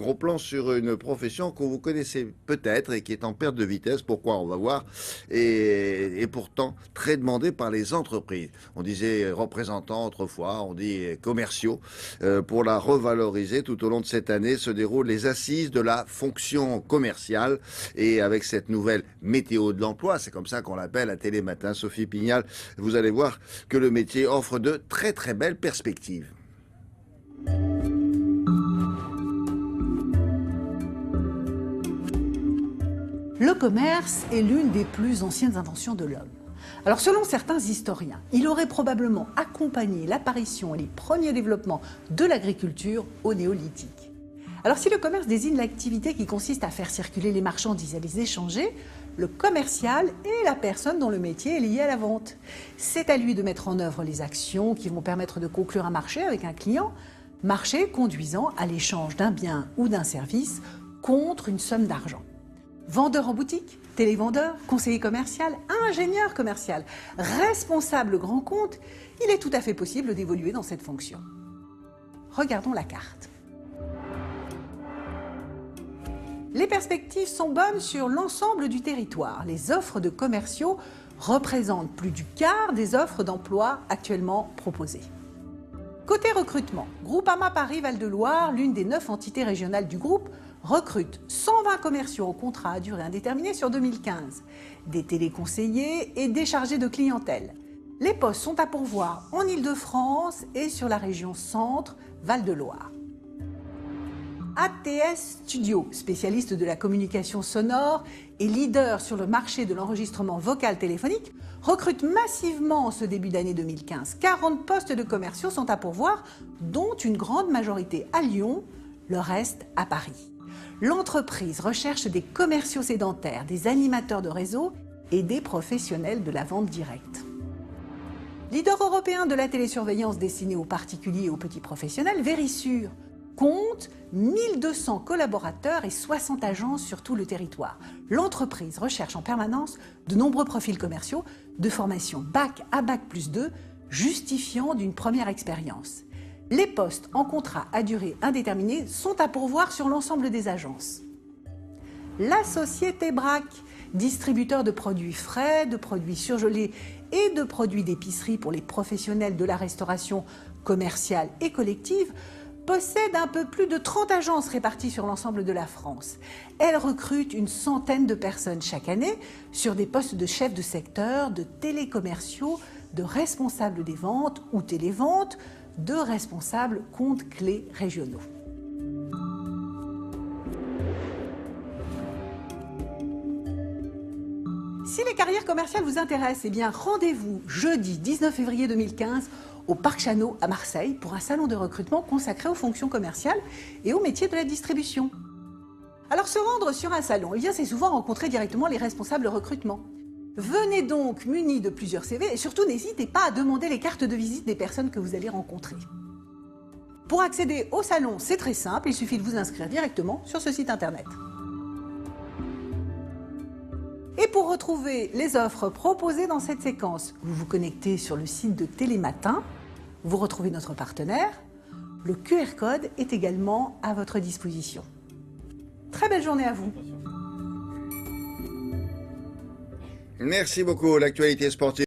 Gros plan sur une profession que vous connaissez peut-être et qui est en perte de vitesse. Pourquoi? On va voir. Et pourtant très demandée par les entreprises. On disait représentants autrefois, on dit commerciaux. Pour la revaloriser tout au long de cette année se déroulent les assises de la fonction commerciale. Et avec cette nouvelle météo de l'emploi, c'est comme ça qu'on l'appelle à Télématin, Sophie Pignal, vous allez voir que le métier offre de très très belles perspectives. Le commerce est l'une des plus anciennes inventions de l'homme. Alors selon certains historiens, il aurait probablement accompagné l'apparition et les premiers développements de l'agriculture au néolithique. Alors si le commerce désigne l'activité qui consiste à faire circuler les marchandises et à les échanger, le commercial est la personne dont le métier est lié à la vente. C'est à lui de mettre en œuvre les actions qui vont permettre de conclure un marché avec un client, marché conduisant à l'échange d'un bien ou d'un service contre une somme d'argent. Vendeur en boutique, télévendeur, conseiller commercial, ingénieur commercial, responsable grand compte, il est tout à fait possible d'évoluer dans cette fonction. Regardons la carte. Les perspectives sont bonnes sur l'ensemble du territoire. Les offres de commerciaux représentent plus du quart des offres d'emploi actuellement proposées. Côté recrutement, Groupama Paris Val-de-Loire, l'une des 9 entités régionales du groupe, recrute 120 commerciaux en contrat à durée indéterminée sur 2015, des téléconseillers et des chargés de clientèle. Les postes sont à pourvoir en Île-de-France et sur la région Centre, Val-de-Loire. ATS Studio, spécialiste de la communication sonore et leader sur le marché de l'enregistrement vocal téléphonique, recrute massivement en ce début d'année 2015. 40 postes de commerciaux sont à pourvoir, dont une grande majorité à Lyon, le reste à Paris. L'entreprise recherche des commerciaux sédentaires, des animateurs de réseau et des professionnels de la vente directe. Leader européen de la télésurveillance destinée aux particuliers et aux petits professionnels, Verisure compte 1200 collaborateurs et 60 agences sur tout le territoire. L'entreprise recherche en permanence de nombreux profils commerciaux de formation Bac à Bac+2, justifiant d'une première expérience. Les postes en contrat à durée indéterminée sont à pourvoir sur l'ensemble des agences. La société Brac, distributeur de produits frais, de produits surgelés et de produits d'épicerie pour les professionnels de la restauration commerciale et collective, possède un peu plus de 30 agences réparties sur l'ensemble de la France. Elle recrute une centaine de personnes chaque année sur des postes de chefs de secteur, de télécommerciaux, de responsables des ventes ou téléventes, de responsables comptes clés régionaux. Si les carrières commerciales vous intéressent, eh bien rendez-vous jeudi 19 février 2015 au Parc Chano à Marseille pour un salon de recrutement consacré aux fonctions commerciales et aux métiers de la distribution. Alors se rendre sur un salon, eh bien c'est souvent rencontrer directement les responsables de recrutement. Venez donc munis de plusieurs CV et surtout n'hésitez pas à demander les cartes de visite des personnes que vous allez rencontrer. Pour accéder au salon, c'est très simple, il suffit de vous inscrire directement sur ce site internet. Et pour retrouver les offres proposées dans cette séquence, vous vous connectez sur le site de Télématin, vous retrouvez notre partenaire, le QR code est également à votre disposition. Très belle journée à vous. Merci beaucoup. L'actualité sportive.